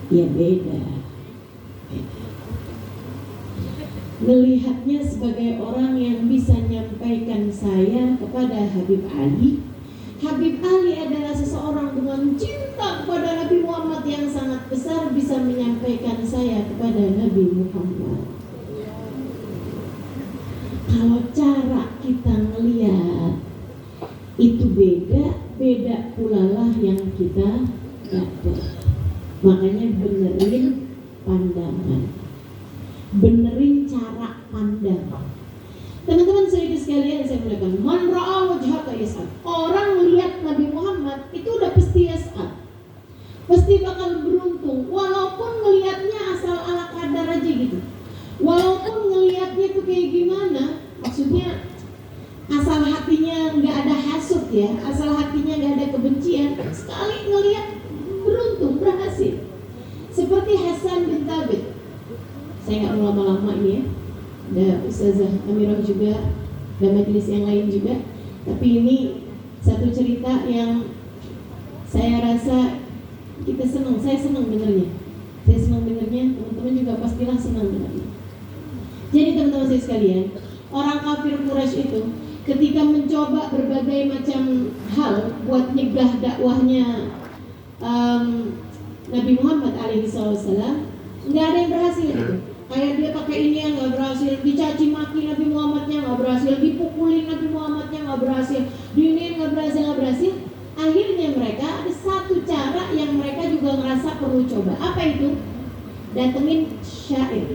Ya beda. Melihatnya sebagai orang yang bisa menyampaikan saya kepada Habib Ali. Habib Ali adalah seseorang dengan cinta kepada Nabi Muhammad yang sangat besar, bisa menyampaikan saya kepada Nabi Muhammad. Kalau cara kita melihat itu beda pula lah yang kita dapat. Makanya benerin pandangan, benerin cara pandang. Teman-teman saudara sekalian, saya mulakan. Man ra'a wajhaka yas'ad. Orang lihat Nabi Muhammad itu udah pasti yas'ad, pasti bakal beruntung. Walaupun ngelihatnya asal ala kadar aja gitu, walaupun ngelihatnya tuh kayak gimana, maksudnya asal hatinya nggak ada hasut ya, asal hatinya nggak ada kebencian, sekali ngelihat beruntung, berhasil. Seperti Hasan bin Thabit. Saya nggak mau lama-lama ini ya, ada Ustazah Amirah juga, dan majelis yang lain juga. Tapi ini satu cerita yang saya rasa kita senang, saya senang dengarnya. Saya senang dengarnya, teman-teman juga pastilah senang dengarnya. Jadi teman-teman saya sekalian, orang kafir Quraisy itu ketika mencoba berbagai macam hal buat nyegah dakwahnya Nabi Muhammad alaihi wasallam, nggak ada yang berhasil itu. Kayak dia pakai ini yang nggak berhasil, dicaci maki Nabi Muhammadnya nggak berhasil, dipukulin Nabi Muhammadnya nggak berhasil, diinin nggak berhasil. Akhirnya mereka ada satu cara yang mereka juga ngerasa perlu coba. Apa itu? Datengin syair,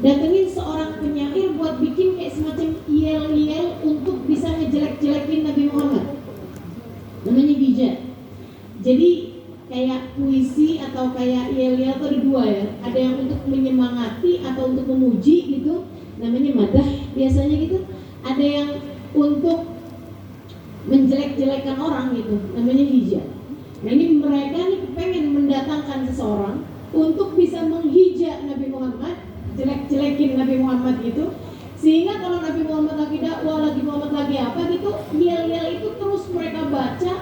datengin seorang penyair buat bikin kayak semacam yel-yel untuk bisa ngejelek-jelekin Nabi Muhammad. Namanya bijak. Jadi kayak puisi atau kayak yel-yel itu ada dua ya. Ada yang untuk menyemangati atau untuk memuji gitu, namanya madah biasanya gitu. Ada yang untuk menjelek-jelekan orang gitu, namanya hijab. Nah ini mereka nih pengen mendatangkan seseorang untuk bisa menghijab Nabi Muhammad, jelek-jelekin Nabi Muhammad gitu, sehingga kalau Nabi Muhammad lagi dakwah, lagi Muhammad lagi apa gitu, yel-yel itu terus mereka baca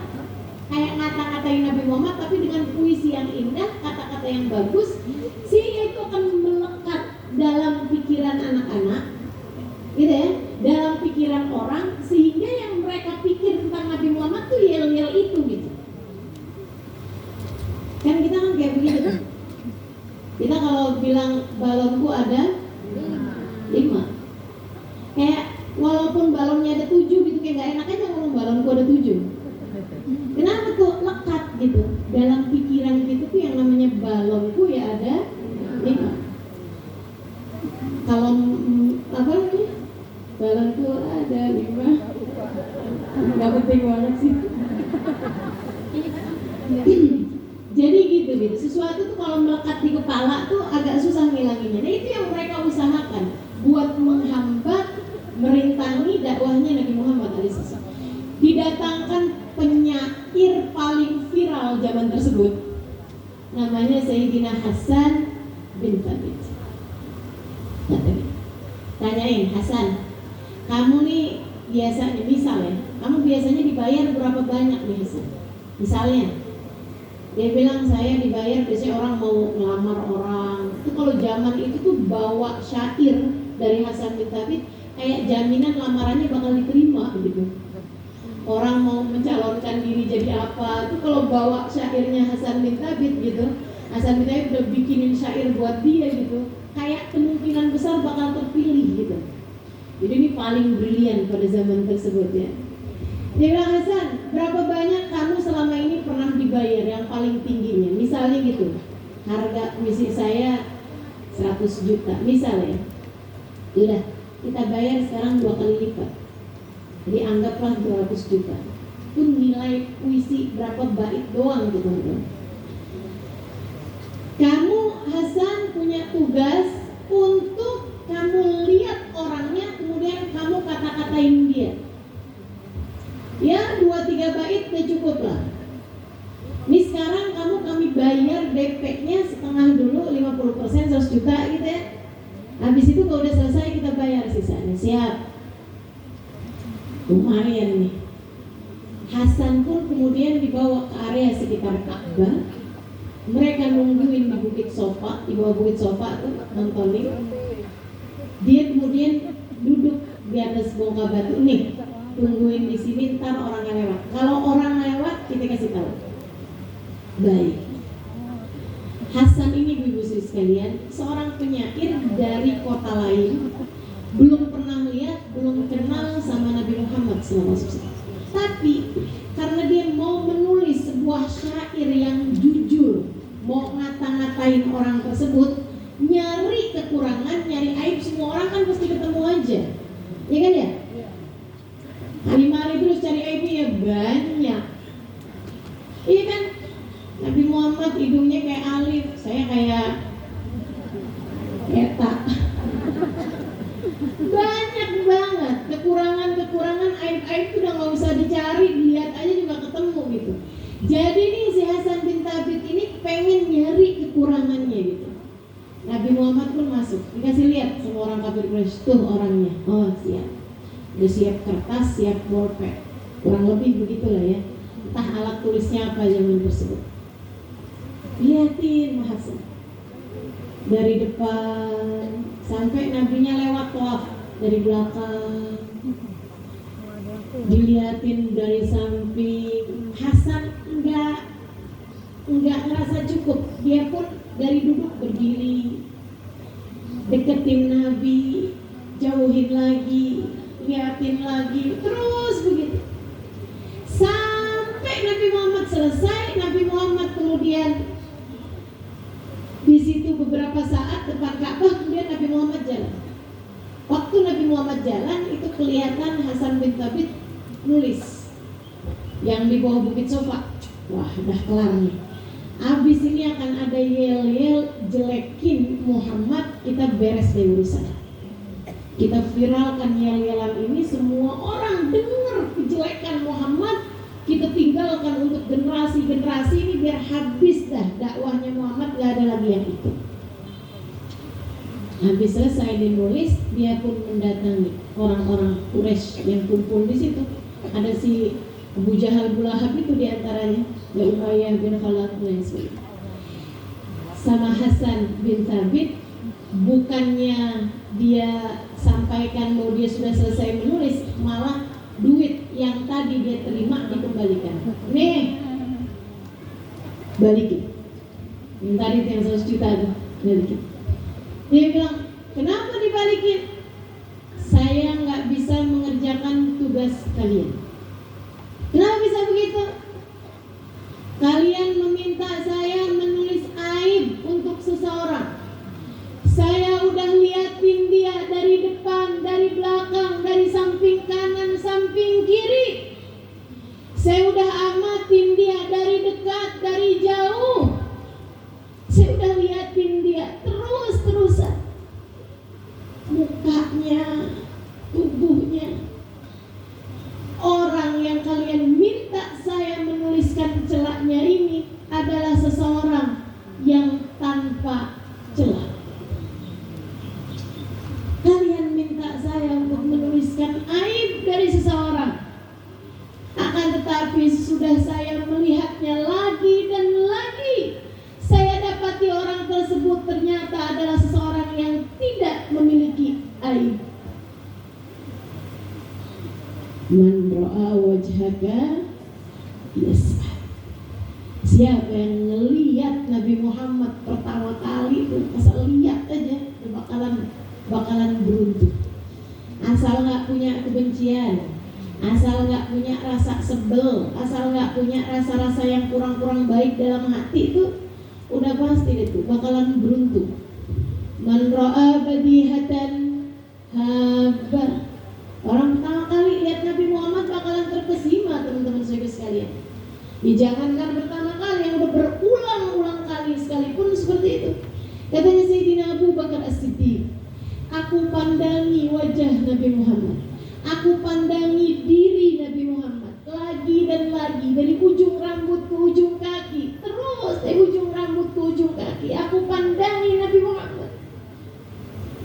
kayak ngata-ngatain Nabi Muhammad, tapi dengan puisi yang indah, kata-kata yang bagus, sehingga itu akan melekat dalam pikiran anak-anak, gitu ya, dalam pikiran orang, sehingga yang mereka pikir tentang Nabi Muhammad tuh yel-yel itu gitu. Kan kita kan kayak begitu kan? Kita kalau bilang balonku ada 5, kayak walaupun balonnya ada 7 gitu, kayak gak enak aja ngomong balonku ada 7. Kenapa tuh lekat gitu dalam pikiran gitu tuh yang namanya balonku ya ada 5. Kalau apa nih, balonku ada 5, nggak penting banget sih. Jadi gitu. Sesuatu tuh kalau melekat di kepala tuh agak susah ngilanginnya. Nah itu yang mereka usahakan buat menghambat, merintangi dakwahnya Nabi Muhammad SAW. Didatangkan penyair paling viral zaman tersebut, namanya Sayyidina Hasan bin Thabit. Tanyain, Hasan, kamu nih biasanya, misal ya, kamu biasanya dibayar berapa banyak nih Hasan? Misalnya dia bilang, saya dibayar biasanya orang mau ngelamar orang. Itu kalau zaman itu tuh bawa syair dari Hasan bin Thabit kayak jaminan lamarannya bakal diterima begitu. Orang mau mencalonkan diri jadi apa, itu kalau bawa syairnya Hasan bin Thabit gitu, Hasan bin Thabit udah bikinin syair buat dia gitu, kayak kemungkinan besar bakal terpilih gitu. Jadi ini paling brilian pada zaman tersebut ya. Dia bilang, Hasan, berapa banyak kamu selama ini pernah dibayar yang paling tingginya? Misalnya gitu, harga misi saya 100 juta misalnya. Udah, kita bayar sekarang 2 kali lipat. Jadi anggaplah 200 juta. Itu nilai puisi berapa bait doang gitu. Kamu Hasan punya tugas untuk kamu lihat orangnya, kemudian kamu kata-katain dia. Ya 2-3 bait udah cukup lah. Ini sekarang kami bayar DP-nya setengah dulu, 50% 100 juta gitu ya. Habis itu kalau udah selesai kita bayar sisanya. Siap. Lumayan nih. Hasan pun kemudian dibawa ke area sekitar Ka'bah. Mereka nungguin di bukit sofa, di bawah bukit sofa tuh nontonin. Dia kemudian duduk di atas bongkah batu, nih tungguin di sini, ntar orangnya lewat. Kalau orang lewat kita kasih tahu. Baik. Hasan ini ibu-ibu sekalian, seorang penyair dari kota lain, belum pernah lihat, belum kenal sama Nabi Muhammad SAW. Tapi karena dia mau menulis sebuah syair yang jujur, mau ngata-ngatain orang tersebut, nyari kekurangan, nyari aib, semua orang kan pasti ketemu aja, ya kan ya? Hari-hari terus cari aibnya ya banyak, iya kan? Nabi Muhammad hidungnya kayak Alif, saya kayak Eta. Banyak banget kekurangan, aib-aib itu udah gak usah dicari, dilihat aja juga ketemu gitu. Jadi nih si Hasan bin Thabit ini pengen nyari kekurangannya gitu. Nabi Muhammad pun masuk, dikasih lihat sama orang kafir Quraisy, tuh orangnya. Oh siap, udah siap kertas, siap bolpen, kurang lebih begitulah ya. Entah alat tulisnya apa zaman tersebut. Lihatin Hasan dari depan sampai nabinya lewat tawaf dari belakang, dilihatin dari samping. Hasan enggak ngerasa cukup, dia pun dari duduk berdiri, deketin Nabi, jauhin lagi, liatin lagi, terus begitu sampai Nabi Muhammad selesai. Nabi Muhammad kemudian di situ beberapa saat depan Ka'bah, kemudian Nabi Muhammad jalan. Waktu Nabi Muhammad jalan itu kelihatan Hasan bin Thabit nulis yang di bawah bukit sofa. Wah, udah kelar nih. Abis ini akan ada yel-yel jelekin Muhammad, kita beres deh urusan. Kita viralkan yel-yelan ini, semua orang dengar kejelekan Muhammad, kita tinggalkan untuk generasi-generasi ini biar habis dah dakwahnya Muhammad, gak ada lagi yang itu. Habis selesai dinulis, dia pun mendatangi orang-orang Quraisy yang kumpul di situ. Ada si Abu Jahal, Abu Lahab itu diantaranya, ya Umayyah bin Khalaf dan sebagainya. Sama Hasan bin Thabit, bukannya dia sampaikan bahwa dia sudah selesai menulis, malah duit yang tadi dia terima dikembalikan. Nih, balikin. Yang tadi yang 100 juta itu, balikin. Dia bilang, kenapa dibalikin? Saya nggak bisa mengerjakan tugas kalian. Kenapa bisa begitu? Kalian meminta saya menulis aib untuk seseorang. Saya udah liatin dia dari depan, dari belakang, dari samping kanan, samping kiri. Saya udah amatin dia dari dekat, dari jauh. Saya udah liatin dia terus-terusan. Mukanya, tubuhnya. Orang yang kalian minta saya menuliskan celaknya ini adalah seseorang yang tanpa celah. Kalian minta saya untuk menuliskan aib dari seseorang, akan tetapi sudah saya melihatnya lagi dan lagi, saya dapati orang tersebut ternyata adalah seseorang yang tidak memiliki aib. Man ra'a wajhaka yas'al. Siapa yang ngelihat Nabi Muhammad pertama kali itu, asal lihat aja bakalan beruntung. Asal nggak punya kebencian, asal nggak punya rasa sebel, asal nggak punya rasa-rasa yang kurang-kurang baik dalam hati, itu udah pasti itu bakalan beruntung. Man ra'a badihatan haba. Orang pertama kali lihat Nabi Muhammad bakalan terkesima, teman-teman saudara sekalian. Jangankan pertama kali, yang udah berulang-ulang kali sekalipun seperti itu. Katanya Sayyidina Abu Bakar As-Siddiq, aku pandangi wajah Nabi Muhammad, aku pandangi diri Nabi Muhammad lagi dan lagi, dari ujung rambut ke ujung kaki, terus dari ujung rambut ke ujung kaki, aku pandangi Nabi Muhammad.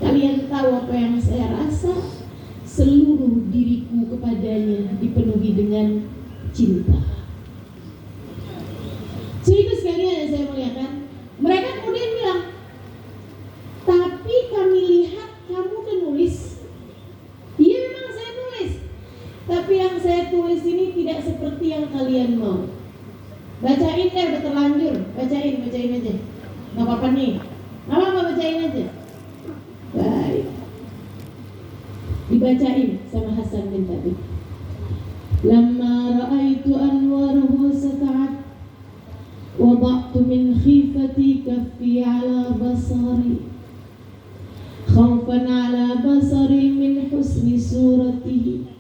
Kalian tahu apa yang saya rasa? Seluruh diriku kepadanya dipenuhi dengan cinta. Jadi sekalian yang saya saya muliakan, mereka kemudian bilang, tapi kami lihat kamu udah nulis. Iya memang saya tulis, tapi yang saya tulis ini tidak seperti yang kalian mau. Bacain deh, udah terlanjur. Bacain aja. Gak apa-apa nih. Apa bacain aja. Baik. Dibacain sama Hasan bin Thabit. Lamma ra'aitu anwaruhu sata'at wada'tu min khifati kaffi ala basari khawfan ala basari min husni suratihi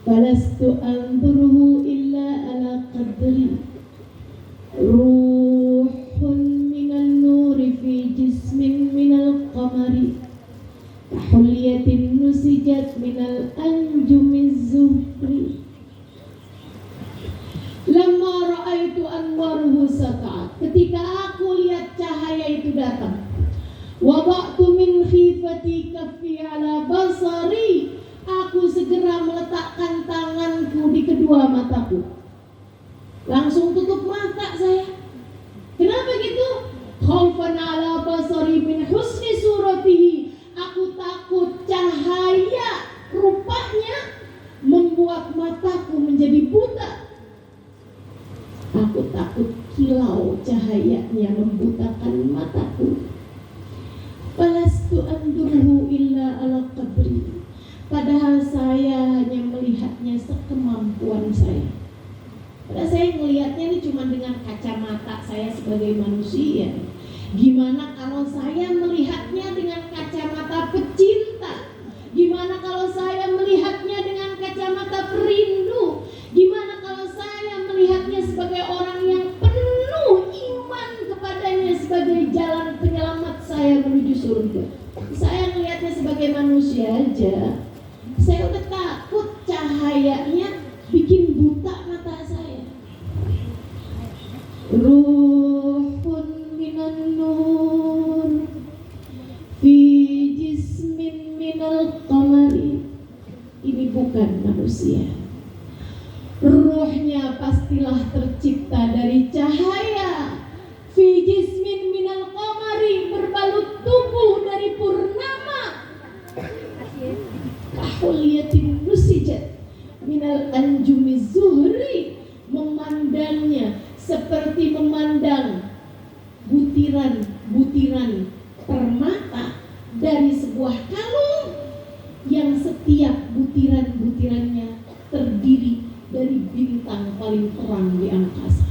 falastu anzuruhu illa ala qadri ruhun minan nuri fi jismin minal qamari hulyatin nusijat minal anjumiz zuhri. Lamma ra'aitu anwaruhu sata'at, ketika aku lihat cahaya itu datang, wada'tu min khifati kaffi ala basari, aku segera meletakkan tanganku di kedua mataku. Langsung tutup mata saya. Kenapa gitu? Khaufan ala basari min husni suratihi, aku takut cahaya rupanya membuat mataku menjadi buta. Aku takut kilau cahayanya membutakan mataku. Falastu anduruhu illa ala qadri, padahal saya hanya melihatnya sekemampuan saya. Padahal saya melihatnya ini cuma dengan kacamata saya sebagai manusia. Gimana kalau saya melihatnya dengan kacamata pecinta? Gimana kalau saya melihatnya dengan kacamata perindu? Gimana kalau saya melihatnya sebagai orang yang penuh iman kepadanya sebagai jalan penyelamat saya menuju surga? Saya melihatnya sebagai manusia aja, saya udah takut cahayanya bikin buta mata saya. Ruhun minan nur fi jismin minal qamari, ini bukan manusia. Ruhnya pastilah tercipta dari cahaya. Fi jismin minal qamari, berbalut tubuh dari purnama. Kahulyatin nusijat minal anjumiz zuhri, memandangnya seperti memandang butiran-butiran permata dari sebuah kalung yang setiap butiran-butirannya terdiri dari bintang paling terang di angkasa.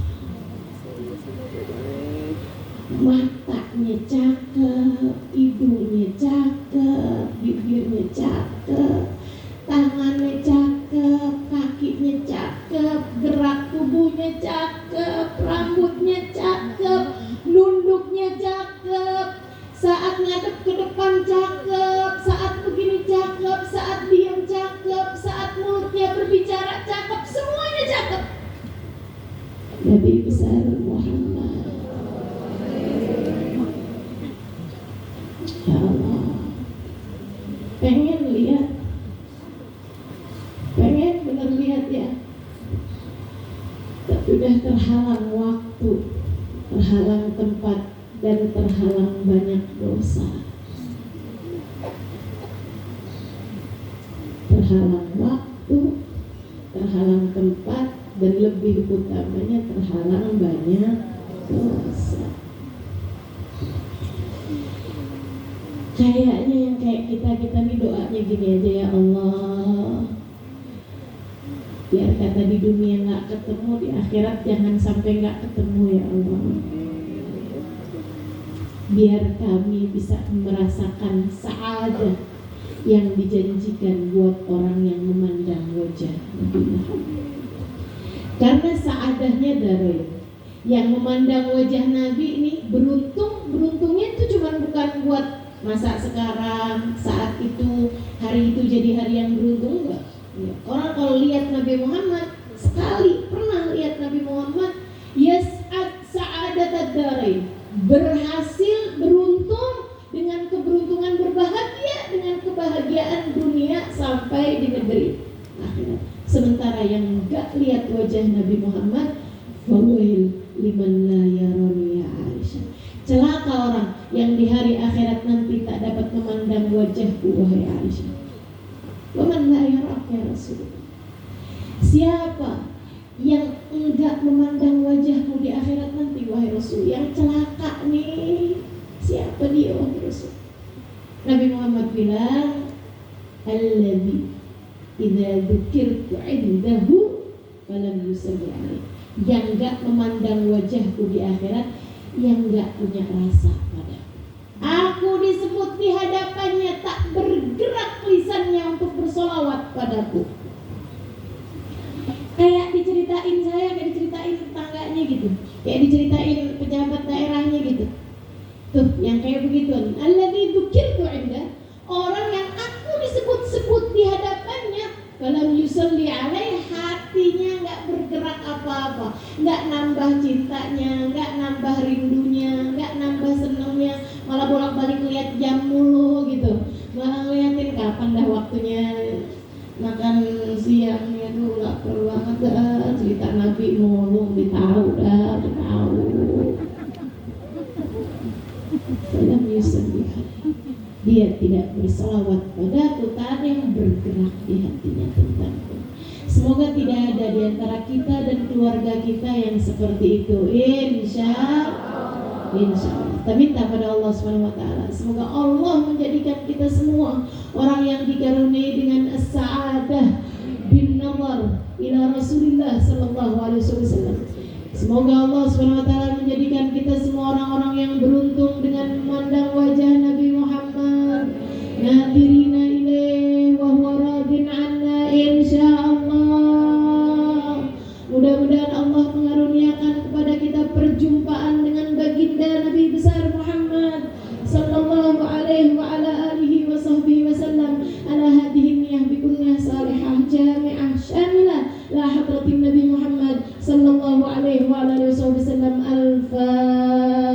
Matanya cakep, hidungnya cakep, bibirnya cakep, tangannya cakep, kakinya cakep, gerak tubuhnya cakep, rambutnya cakep, nunduknya cakep, saat ngadep ke depan cakep, saat begini cakep, saat diam cakep, saat mulutnya berbicara cakep, semuanya cakep. Nabi besar Muhammad, ya Allah, pengen bener lihat ya, tapi udah terhalang waktu, terhalang tempat, dan terhalang banyak dosa. Terhalang waktu, terhalang tempat, dan lebih utamanya terhalang banyak dosa. Kayaknya yang kayak kita nih doanya gini aja, ya Allah, biar kata di dunia gak ketemu, di akhirat jangan sampai gak ketemu ya Allah. Biar kami bisa merasakan sa'adah yang dijanjikan buat orang yang memandang wajah Nabi Muhammad. Karena sa'adahnya dari yang memandang wajah Nabi ini beruntungnya itu cuma bukan buat masa sekarang, saat itu, hari itu jadi hari yang beruntung, enggak. Ya. Orang kalau lihat Nabi Muhammad, sekali pernah lihat Nabi Muhammad, yas'ad sa'adat ad-darain, berhasil, beruntung dengan keberuntungan, berbahagia dengan kebahagiaan dunia sampai di negeri akhirat. Sementara yang enggak lihat wajah Nabi Muhammad, fawail liman la yarani dan di hari akhirat nanti tak dapat memandang wajahku wahai Aisyah. Wa man la yaraka ya Rasulullah. Siapa yang enggak memandang wajahmu di akhirat nanti wahai Rasul? Yang celaka nih. Siapa dia wahai Rasul? Nabi Muhammad bilang, alladzi idza dzukirtu 'indahu falam yusalli 'alaihi. Yang enggak memandang wajahku di akhirat, yang enggak punya rasa padaku. Aku disebut di hadapannya, tak bergerak lisannya untuk bersolawat padaku. Kayak diceritain saya, kayak diceritain tetangganya gitu, kayak diceritain pejabat daerahnya gitu. Tuh, yang kayak begitu. Alladzi dzukirtu 'inda, orang yang aku disebut-sebut di hadapannya, falam yusalli 'alaihi, hatinya enggak bergerak apa-apa, enggak nambah cintanya, enggak nambah rindunya, enggak nambah senangnya, malah bolak-balik lihat jam mulu gitu. Malah ngeliatin kapan dah waktunya makan siangnya tuh, lapar banget dah, cerita Nabi mulu, ditahu dah, ditahu. Falam yusalli, dia tidak berselawat padaku, tak ada yang bergerak di hatinya tentangku. Semoga tidak ada di antara kita dan keluarga kita yang seperti itu, insya Allah. Kita minta pada Allah SWT, semoga Allah menjadikan kita semua orang yang dikaruniai dengan as-sa'adah bin nazar ila Rasulillah sallallahu alaihi wasallam. Semoga Allah SWT menjadikan kita semua orang-orang yang beruntung dengan memandang wajah Nabi Muhammad, nadirina ilaih wa huwa radin anna insyaallah. Mudah-mudahan Allah mengaruniakan kepada kita perjumpaan dengan baginda Nabi besar Muhammad sallallahu alaihi wa ala alihi wa sahbihi wasallam ala hadhihi niyah bikunnah salihah jami'ah syamilah la hadratin Nabi Muhammad sallallahu alaihi wa ala alihi wasallam. Al-Fatihah.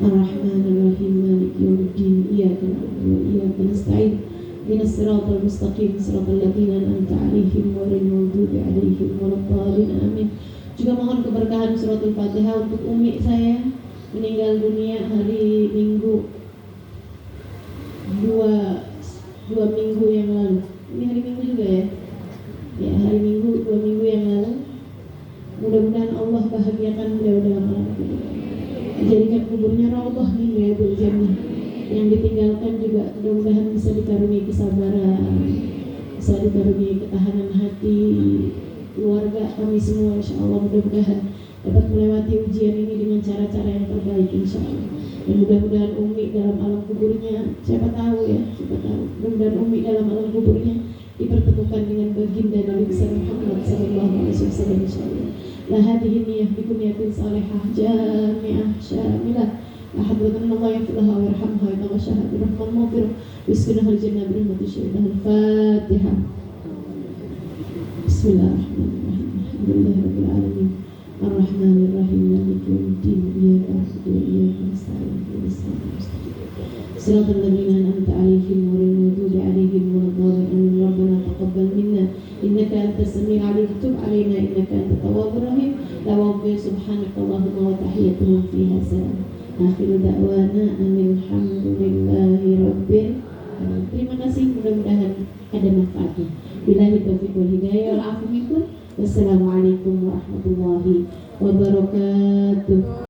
Ar-Rahmanir-Rahim, Maliki yaumiddin, iyyaka na'budu wa iyyaka nasta'in, ihdinas siratal mustaqim, siratal ladzina an'amta 'alaihim ghairil maghdubi 'alaihim waladdallin. Amin. Juga mohon keberkahan suratul Fatihah untuk umi saya, meninggal dunia hari Minggu dua minggu yang lalu. Ini hari Minggu juga ya? Ya, hari Minggu 2 minggu yang lalu. Mudah-mudahan Allah bahagiakan beliau dalam alam kubur, jadikan kuburnya raudhah min riyadil jannah. Yang ditinggalkan juga mudah-mudahan bisa dikaruniai kesabaran, bisa dikaruniai ketahanan hati. Keluarga kami semua insyaallah mudah-mudahan dapat melewati ujian ini dengan cara-cara yang terbaik insyaallah. Dan mudah-mudahan umi dalam alam kuburnya, siapa tahu ya, mudah-mudahan umi dalam alam kuburnya dipertemukan dengan baginda Nabi besar Muhammad sallallahu alaihi wasallam insyaallah. La hadhihi niyah bikunniyatin salihah jami'ah syamilah. La hadratan Allah yaghfirlaha wa yarhamha wa yaghfirha bi rahmatil maghfirah bismillahil jannah bi rahmatil syaitan. Al-Fatihah. Bismillahirrahmanirrahim. Alhamdulillahirabbil alamin. Ar-Rahmanir-Rahim, Maliki yaumiddin, iyyaka na'budu wa iyyaka nasta'in, ihdinas siratal mustaqim, siratal ladzina an'amta 'alaihim ghairil maghdubi 'alaihim waladdallin. Rabbana taqabbal minna innaka antas samiul 'alim, tub 'alaina innaka antat tawwabur rahim. Lawabbi subhanakallahumma wa tahiyyatuhum fiha salam. Akhiru da'wana alhamdulillahi rabbil alamin. Terima kasih, mudah-mudahan ada manfaatnya. Billahi taufiq wal hidayah wal 'afwu minkum. Wassalamualaikum warahmatullahi wabarakatuh.